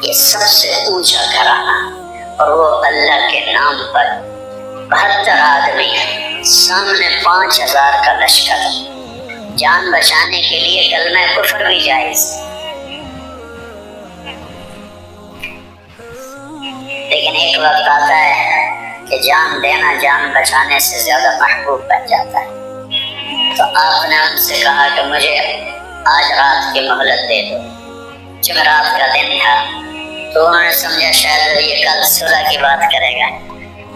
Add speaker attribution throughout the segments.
Speaker 1: یہ سب سے اونچا گھرانہ، اور وہ اللہ کے نام پر 72 آدمی، سامنے 5000 کا لشکر، جان بچانے کے لیے کلمہ کفر بھی جائز، لیکن ایک وقت آتا ہے کہ جان دینا جان بچانے سے زیادہ محبوب بن جاتا ہے۔ تو آپ نے ان سے کہا کہ مجھے آج رات کی مہلت دے دو۔ جمعرات کا دن تھا، تو انہوں نے سمجھا شاید یہ کل صبح کی بات کرے گا۔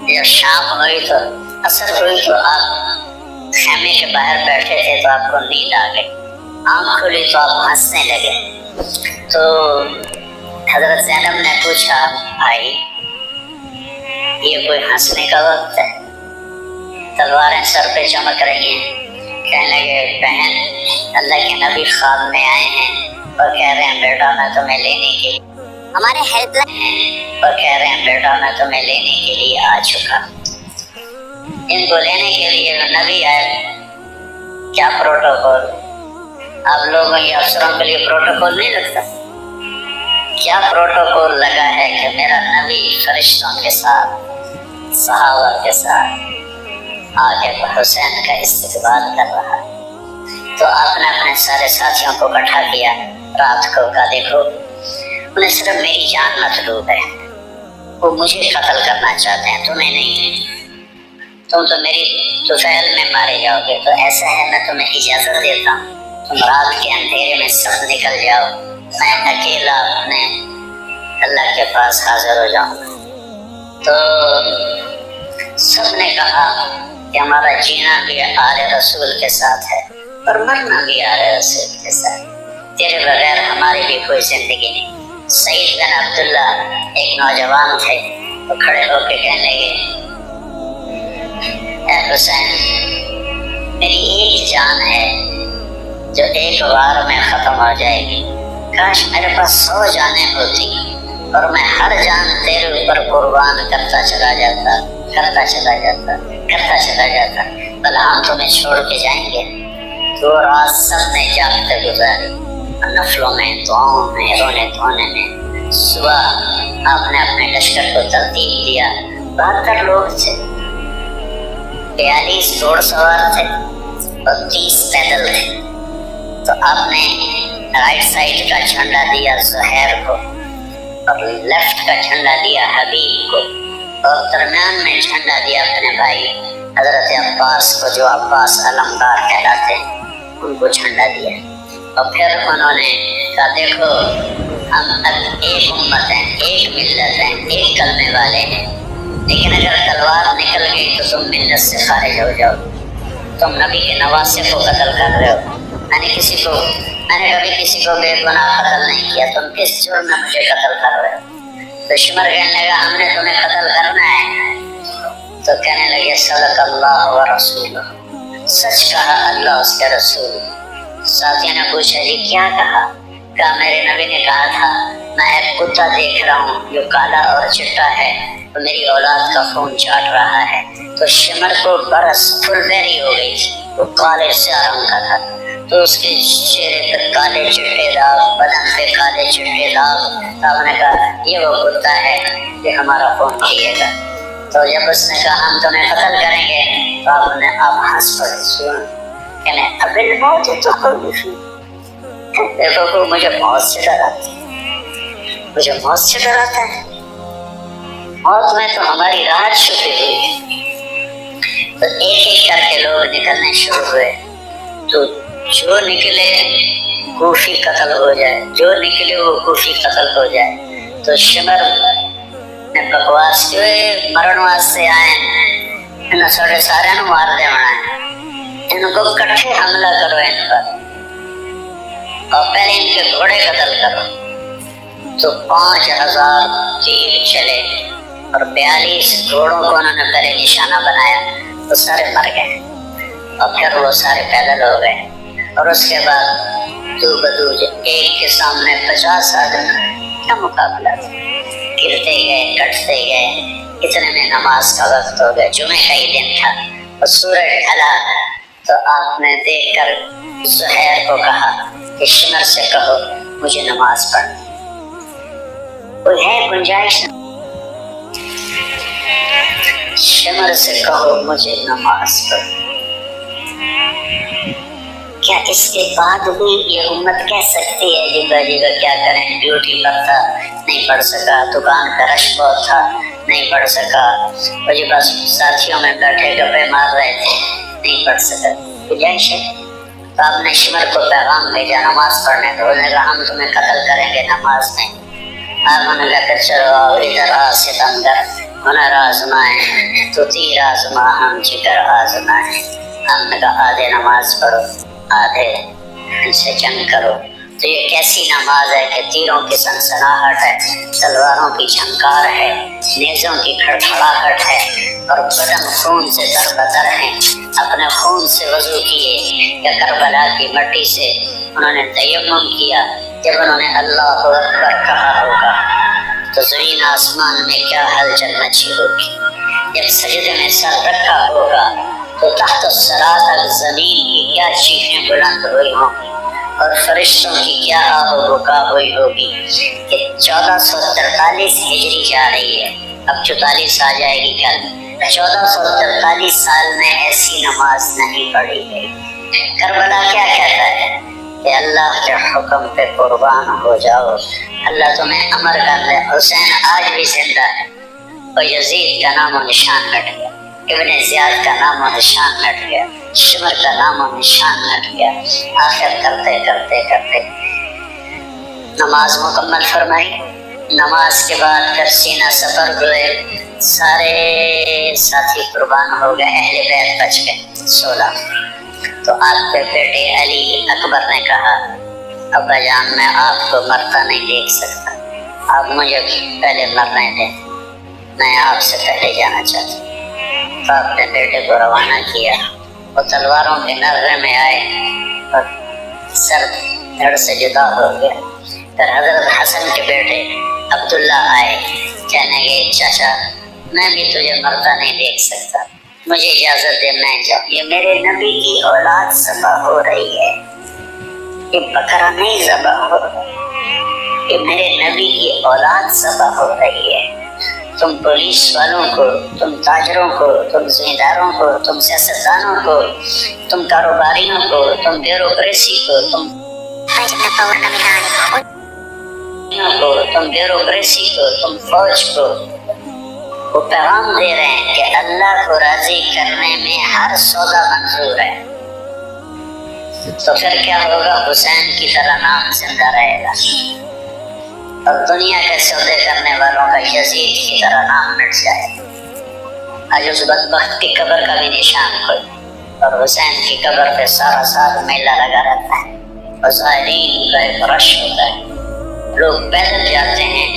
Speaker 1: جب شام ہوئی تو عصر ہوئی تو آپ خیمے کے باہر بیٹھے تھے تو آپ کو نیند آ گئی، آنکھ کھلی تو آپ ہنسنے لگے۔ تو حضرت زینب نے پوچھا، بھائی یہ کوئی ہنسنے کا وقت ہے؟ تلواریں سر پہ چمک رہی ہیں۔ کہنے لگے، بہن اللہ کے نبی خواب میں آئے ہیں اور کہہ رہے ہیں بیٹا میں تمہیں لینے کے لیے ہمارے ہیلپ لائن اور کہہ رہے ہیں بیٹا میں تمہیں لینے کے لیے آ چکا۔ ان کو لینے کے لیے نبی آئے، کیا پروٹوکول؟ آپ لوگوں یا افسروں کے لیے پروٹوکول نہیں لگتا؟ کیا پروٹوکول لگا ہے کہ میرا نبی فرشتوں کے ساتھ، صحابہ کے ساتھ آگے حسین کا استقبال کر رہا ہے۔ تو آپ نے اپنے سارے ساتھیوں کو اکٹھا کیا، رات کو کہا دیکھو انہیں صرف میری جان مطلوب ہے، وہ مجھے قتل کرنا چاہتے ہیں، تمہیں نہیں۔ تم تو میری طفیل میں مارے جاؤ گے، تو ایسا ہے میں تمہیں اجازت دیتا ہوں تم رات کے اندھیرے میں سب نکل جاؤ، میں اکیلا اپنے اللہ کے پاس حاضر ہو جاؤں۔ تو سب نے کہا کہ ہمارا جینا بھی آل رسول کے ساتھ ہے اور مرنا بھی آل رسول کے ساتھ، تیرے بغیر ہماری بھی کوئی زندگی نہیں۔ سعید بن عبداللہ ایک نوجوان تھے، وہ کھڑے ہو کے کہنے لگے، اے حسین میری ایک جان ہے جو ایک بار میں ختم ہو جائے گی، کاش میرے پاس 100 جانیں ہوتی اور میں ہر جان تیرے اوپر قربان کرتا چلا جاتا، بل ہم تمہیں چھوڑ کے جائیں گے۔ تو رات سب نے جاگتے گزاری، نفلوں میں، دعاؤں میں، رونے دھونے میں۔ صبح آپ نے اپنے لشکر کو ترتیب دیا، 72 لوگ تھے، 42 گھوڑ سوار تھے اور 30 پیدل تھے۔ تو آپ نے رائٹ سائڈ کا جھنڈا دیا زہیر کو اور لیفٹ کا جھنڈا دیا حبیب کو، اور درمیان میں جھنڈا دیا اپنے بھائی حضرت عباس کو، جو عباس علمدار کہلاتے ہیں، ان کو جھنڈا دیا۔ اور پھر انہوں نے کہا دیکھو ہم ایک امت ہیں، ایک ملت ہیں، ایک کلمے والے ہیں، لیکن اگر تلوار نکل گئی تو تم ملت سے خارج ہو جاؤ، تم نبی کے نواسے کو قتل کر رہے ہو، میں نے کبھی کسی کو بے گناہ قتل نہیں کیا، تم کس جرم میں مجھے قتل کر رہے ہو؟ دشمن کہنے لگا ہم نے تمہیں قتل کرنا ہے۔ تو کہنے لگے صدق اللہ و رسولہ، سچ کہا اللہ اس کے رسول۔ ساتھی نے پوچھا جی کیا کہا؟ کہا میرے نبی نے کہا تھا میں ایک کتا دیکھ رہا ہوں جو کالا اور چٹا ہے، تو میری اولاد کا خون چاٹ رہا ہے۔ تو شمر کو برس پھل بیری ہو گئی تھی، وہ کالے سے رنگ کا تھا، تو اس کے چہرے پر کالے چٹے داغ، بدن پہ کالے چٹے داغ۔ تو آپ نے کہا یہ وہ کتا ہے کہ ہمارا خون پیے گا۔ تو جب اس نے کہا ہم تمہیں قتل کریں گے، تو آپ ہنس پڑے، کہنے اب الموت تو دیکھو کو مجھے موت سے ڈراتا ہے، موت میں تو ہماری راحت چھپی ہوئی ہے۔ تو ایک ایک کر کے لوگ نکلنے شروع ہوئے، تو جو نکلے کوفی قتل ہو جائے، جو نکلے وہ کوفی قتل ہو جائے۔ تو شمر نے بکواس جو مرن واسطے آئے ان سارے مار دے ان کو کٹھے حملہ کرو ان پر، اور پہلے ان کے گھوڑے قتل کرو۔ تو 5000 تیر چلے اور 42 گھوڑوں کو انہوں نے پہلے نشانہ بنایا، تو سارے مر گئے، اور پھر وہ سارے پیدل ہو گئے۔ اور اس کے بعد دو بدو ایک کے سامنے 50 آدمی، کیا مقابلہ تھا، گرتے گئے، کٹتے گئے۔ اتنے میں نماز کا وقت ہو گیا، جمعے کا ہی دن تھا، اور سورج ڈھلا۔ تو آپ نے دیکھ کر زہیر کو کہا کہ شمر سے کہو مجھے نماز پڑھنی، کوئی ہے گنجائش؟ شمر سے کہو مجھے نماز پڑھنی۔ کیا اس کے بعد بھی یہ امت کہہ سکتی ہے جی باجی کا کیا کریں، ڈیوٹی پر تھا نہیں پڑھ سکا، دکان کا رش بہت تھا نہیں پڑھ سکا، مجھے بس ساتھیوں میں بیٹھے گپے مار رہے تھے نہیں پڑھ سکا، گنجائش ہے؟ تو آپ نے شمر کو پیغام بھیجا نماز پڑھنے، تو انہوں نے کہا ہم تمہیں قتل کریں گے نماز میں۔ آپ نے کہا کہ چلو ادھر آ ستمگر، ہنر آزمائیں تو تیر آزما ہم جگر آزمائیں۔ ہم نے کہا آدھے نماز پڑھو آدھے ان سے جنگ کرو۔ تو یہ کیسی نماز ہے کہ تیروں کی سنسناہٹ ہے، تلواروں کی جھنکار ہے، نیزوں کی کھڑکھڑاہٹ ہے، اور بدن خون سے تربتر ہیں۔ اپنے خون سے وضو کیے کہ کربلا کی مٹی سے انہوں نے تیمم کیا۔ جب انہوں نے اللہ اکبر کہا ہوگا تو زمین آسمان میں کیا ہلچل مچی ہوگی، جب سجدے میں سر رکھا ہوگا تو تحت الثری تک زمین کی کیا چیخیں بلند ہوئی ہوں گی، اور فرشتوں کی کیا آہ و بکا ہوئی ہوگی کہ 1443 ہجری جا رہی ہے، اب 44 آ جائے گی کل۔ 1443 سال میں ایسی نماز نہیں پڑھی گئی۔ کربلا کیا کہتا ہے کہ اللہ کے حکم پہ قربان ہو جاؤ، اللہ تمہیں امر کر دے۔ حسین آج بھی زندہ ہے، اور یزید کا نام و نشان مٹ گیا، ابن زیاد کا نام و نشان مٹ گیا، شمر کا نام و نشان مٹ گیا۔ آخر کرتے کرتے کرتے نماز مکمل فرمائی۔ نماز کے بعد پھر سینہ سپر ہوئے، سارے ساتھی قربان ہو گئے، اہل بیت بچ گئے 16۔ تو آپ کے بیٹے علی اکبر نے کہا ابا جان میں آپ کو مرتا نہیں دیکھ سکتا، آپ مجھے پہلے مرنے دیں، میں آپ سے پہلے جانا چاہتا ہوں۔ تو آپ نے بیٹے کو روانہ کیا، وہ تلواروں کے نغمے میں آئے اور سر دھڑ سے جدا ہو گیا۔ پھر حضرت حسن کے بیٹے عبداللہ آئے، کہنے گے چاچا میں بھی تجھے مرتا نہیں دیکھ سکتا، مجھے اجازت دے میں جاؤں، یہ میرے نبی کی اولاد ذبح ہو رہی ہے، یہ بکرا نہیں ذبح ہو رہا، یہ میرے نبی کی اولاد ذبح ہو رہی ہے۔ تم پولیس والوں کو، تم تاجروں کو، تم زمینداروں کو، تم سیاستدانوں کو، تم کاروباریوں کو، تم بیوروکریسی کو، تم بیوروکریسی کو، تم فوج کو وہ پیغام دے رہے ہیں کہ اللہ کو راضی کرنے میں ہر سودا منظور ہے۔ تو پھر کیا ہوگا؟ حسین کی طرح نام زندہ رہے گا، اور دنیا کے سودے کرنے والوں کا یزید کی طرح نام مٹ جائے گا۔ آج اس بدبخت کی قبر کا بھی نشان کوئی، اور حسین کی قبر پہ سارا سال میلہ لگا رہتا ہے، اور زائرین کا ایک رش ہوتا ہے، لوگ پیدل جاتے ہیں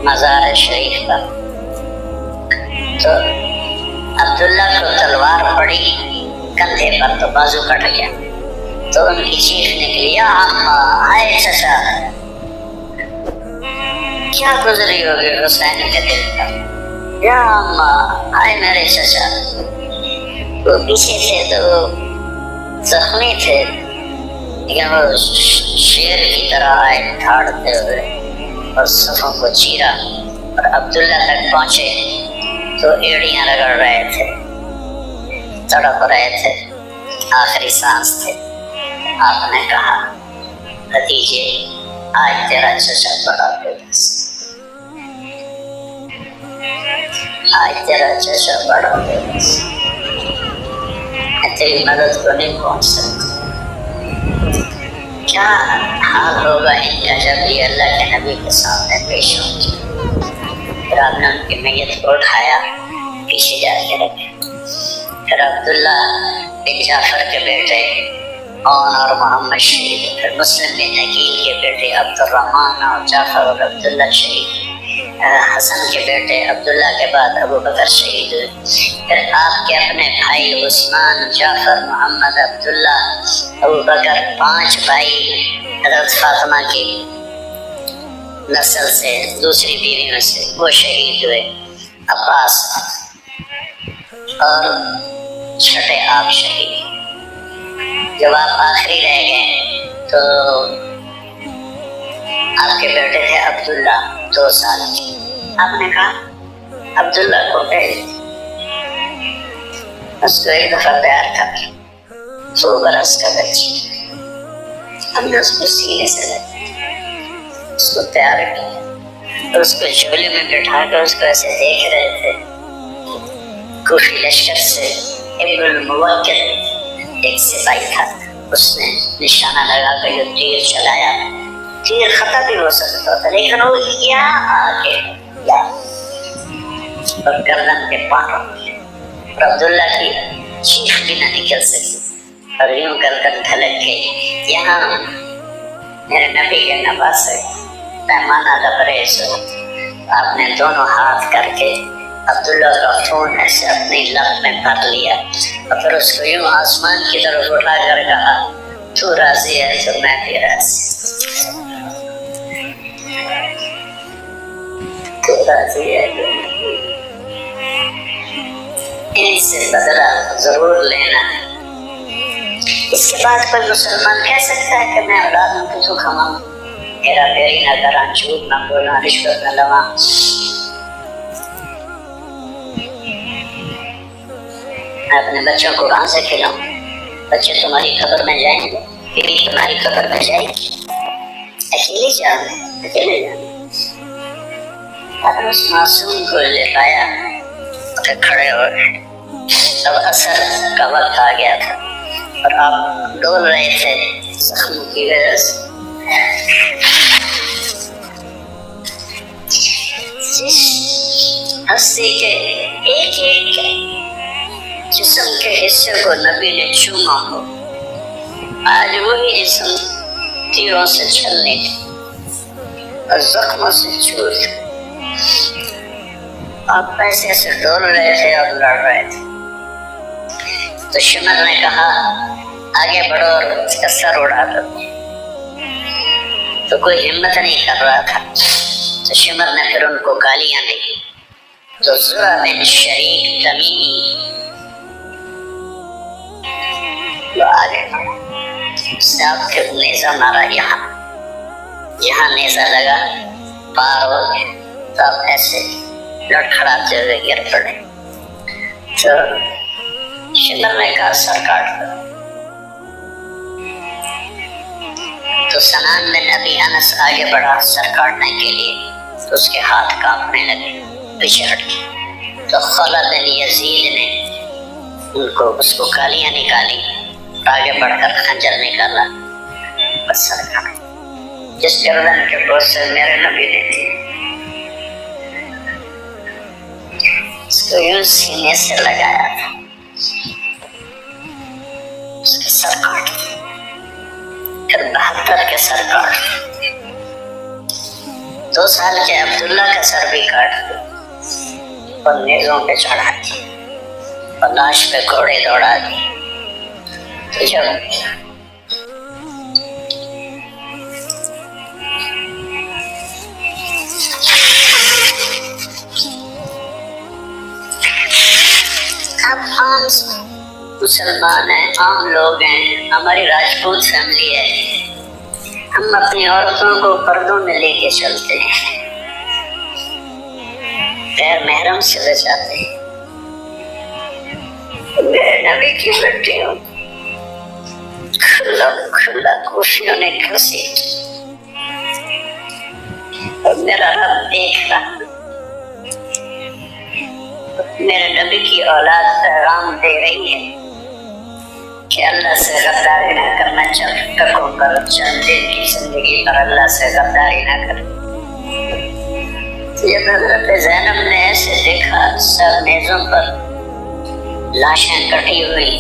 Speaker 1: مزار شریف پر۔ تو عبداللہ کو تلوار پڑی کندھے پر تو بازو کٹ گیا، تو ان کی چیخ نکلی یا اماں، ہائے چچا، کیا گزری ہوگی حسین کے دل پر، یا اماں ہائے میرے چچا۔ وہ پیچھے تھے تو زخمی تھے، لیکن وہ شیر کی طرح آئے دھاڑتے ہوئے اور صفوں کو چیرا، اور عبداللہ تک پہنچے تو ایڑیاں رگڑ رہے تھے، تڑپ رہے تھے، آخری سانس تھے۔ آپ نے کہا بھتیجے آج تیرا چچا بڑا بے بس، آج تیرا چچا بڑا بے بس، میں تیری مدد کو نہیں پہنچ سکتا۔ کیا حال ہوگا ان کا جب یہ اللہ کے نبی کے سامنے پیش ہوں گے۔ پھر آپ نے ان کی میت کو اٹھایا، پیچھے جا کے رکھے۔ پھر عبداللہ بن جعفر کے بیٹے عون اور محمد شہید، پھر مسلم بن عقیل کے بیٹے عبد الرحمن اور جعفر اور عبداللہ شہید، حسن کے بیٹے عبداللہ کے بعد ابو بکر شہید ہوئے۔ پھر آپ کے اپنے بھائی عثمان، جعفر، محمد، عبداللہ، ابو بکر، 5 بھائی حضرت فاطمہ کی نسل سے، دوسری بیویوں سے، وہ شہید ہوئے، عباس، اور چھٹے آپ شہید۔ جب آپ آخری رہ گئے تو آپ کے بیٹے تھے عبداللہ 2 سال کے، آپ نے کہا عبداللہ کو بھیج، اس کو ایک دفعہ پیار کر 2 برس کا بچہ، ہم نے اس کو سینے سے لگا، اس کو پیار کیا اور اس کو جھولے میں بٹھا کر اس کو ایسے دیکھ رہے تھے۔ کوفی لشکر سے ابن الموکل ایک سپاہی تھا، اس نے نشانہ لگا کر جو تیر چلایا، تیر خطا بھی ہو سکتا تھا لیکن وہ یہاں آگے اور گردن کے پاٹوں اور عبداللہ کی چیخ بھی نہ نکل سکی اور یوں گردن ڈھلک گئی۔ یہاں میرے نبی کے نواسے پیمانہ لبریز ہو، آپ نے دونوں ہاتھ کر کے عبداللہ کا خون ایسے اپنی لب میں بھر لیا اور پھر اس کو یوں آسمان کی طرف اٹھا کر کہا تو راضی ہے تو میں بھی راضی، تو راضی ہے تو ان سے بدلہ ضرور لینا۔ اس کے بعد کوئی مسلمان کہہ سکتا ہے کہ میں اولاد ہوں تو کھاؤں، میرا پیری نہ کرا، جھوٹ نہ بولا، رشوت نہ لوا، میں اپنے بچوں کو کہاں سے کھلاؤں؟ بچے تمہاری قبر میں جائیں گے، بیوی تمہاری قبر میں جائے گی، اکیلے جاؤ، اکیلے جاؤ۔ اس معصوم کو لے پایا تو کھڑے ہو گئے۔ اب اثر کا وقت آ گیا تھا اور آپ ڈول رہے تھے زخموں کی وجہ سے۔ جس ہستی کے ایک ایک جسم کے حصے کو نبی نے چوما ہو، آج وہی جسم تیروں سے چھلنے اور زخموں سے چور، آپ پیسے سے ڈول رہے تھے اور لڑ رہے تھے۔ تو شمر نے کہا آگے بڑھو اور اس کا سر اڑا دو، تو کوئی ہمت نہیں کر رہا تھا، تو شمر نے پھر ان کو گالیاں دی۔ تو زرع بن شریک تمیمی وہ آگے اس نے آپ کے نیزہ مارا، یہاں نیزہ لگا، پار ہو گئے، تو آپ ایسے لڑکھڑاتے ہوئے گر پڑے۔ تو شمر نے کہا سر کاٹ دو، تو سنان بن ابی انس آگے بڑھا سر کاٹنے کے لیے، تو اس کے ہاتھ کانپنے لگے، پیچھے ہٹ گئے۔ تو خالد بن یزید نے اس کو گالیاں نکالی، آگے بڑھ کر خنجر نکالا، بس سر کاٹ، جس گردن کے بوجھ سے میرے نبی نے دی، اس کو یوں سینے سے لگایا تھا، اس کے سر کاٹ، پھر 72 کے سر کاٹ، 2 سال کے عبداللہ کا سر بھی کاٹ اور نیزوں پہ چڑھا دی اور لاش پہ گھوڑے دوڑا دی۔ تو جب اب عام مسلمان ہیں، عام لوگ ہیں، ہماری راجپوت فیملی ہے، ہم اپنی عورتوں کو پردوں میں لے کے چلتے ہیں، غیر محرم سے بچاتے ہیں۔ میرے نبی کی بیٹیوں کھلا کوفیوں نے گھسیٹ اور میرا رب دیکھ رہا، میرے نبی کی اولاد پیغام دے رہی ہے کہ اللہ سے غداری نہ کرنا، چند ٹکوں پر، چند دن کی زندگی پر اللہ سے غداری نہ کر۔ جب حضرت زینب نے ایسے دیکھا سب نیزوں پر لاشیں کٹی ہوئی،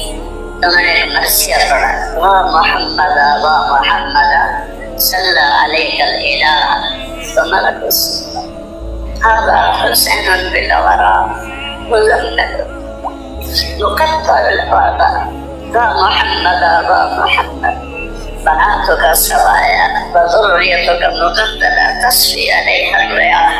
Speaker 1: تو میں نے ایک مرثیہ پڑھا، وا محمد وا محمد صلی علیہ الالہ، تو ملک هذا حسین بالورى مزمل مقطع الآباء وا محمد وا محمد بناتك سوايا وذريتك مقتلة تصفي عليها الرياح۔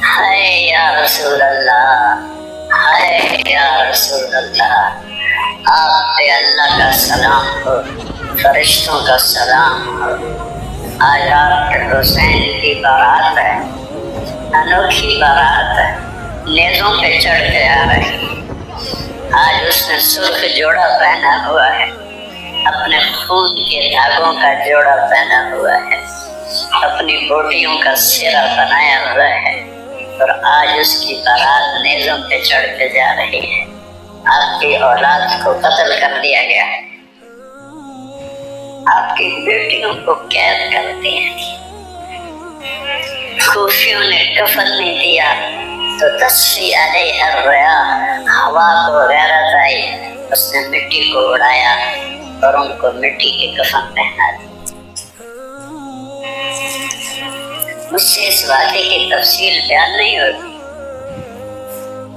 Speaker 1: ہائے یا رسول اللہ، ہائے یا رسول اللہ، آپ پہ اللہ کا سلام ہو، فرشتوں کا سلام ہو۔ آج آپ کے حسین کی بارات ہے، انوکھی بارات ہے، نیزوں پہ چڑھ کے آ رہی ہے۔ آج اس نے سرخ جوڑا پہنا ہوا ہے، اپنے خون کے دھاگوں کا جوڑا پہنا ہوا ہے، اپنی بوٹیوں کا سرا بنایا ہوا ہے، اور آج اس کی بارات نیزوں پہ چڑھ کے جا رہی ہے۔ آپ کی اولاد کو قتل کر دیا گیا ہے، آپ کی بیٹیوں کو قید کر دیا ہے، خوفیوں نے کفن نہیں دیا تو تصفی علیہ الریاح، ہوا کو غیرت آئی، اس نے مٹی کو اڑایا اور ان کو مٹی کے کفن پہنا دیا۔ مجھ سے اس واقعے کی تفصیل بیان نہیں ہوتی،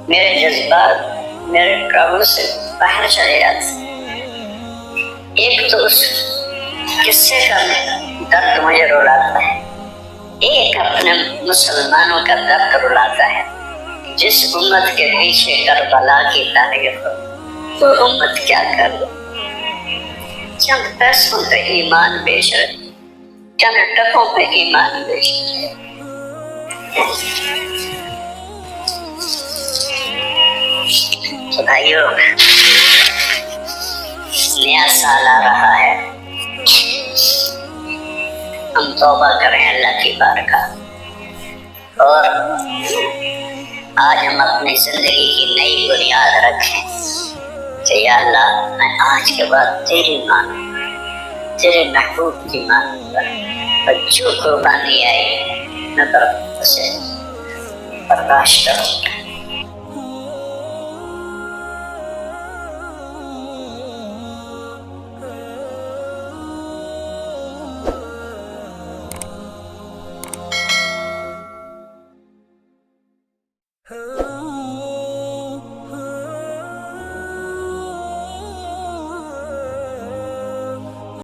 Speaker 1: میرے جذبات میرے قابو سے باہر چلے جاتے۔ ایک تو اس قصے کا درد مجھے رلاتا ہے، ایک اپنے مسلمانوں کا درد رلاتا ہے۔ جس امت کے پیچھے کربلا کی تاریخ ہو، تو امت کیا کر دو؟ چند پیسوں پہ ایمان بیچ رہے، چند ٹکوں پہ ایمان بیچ رہے۔ تو بھائیو، نیا سال آ رہا ہے، ہم توبہ کریں اللہ کی بارگاہ، اور آج ہم اپنی زندگی کی نئی بنیاد رکھیں کہ یا اللہ، میں آج کے بعد تیری مانوں، تیرے محبوب کی مانوں گا، اور جو قربانی آئی میں اسے برداشت کروں گا۔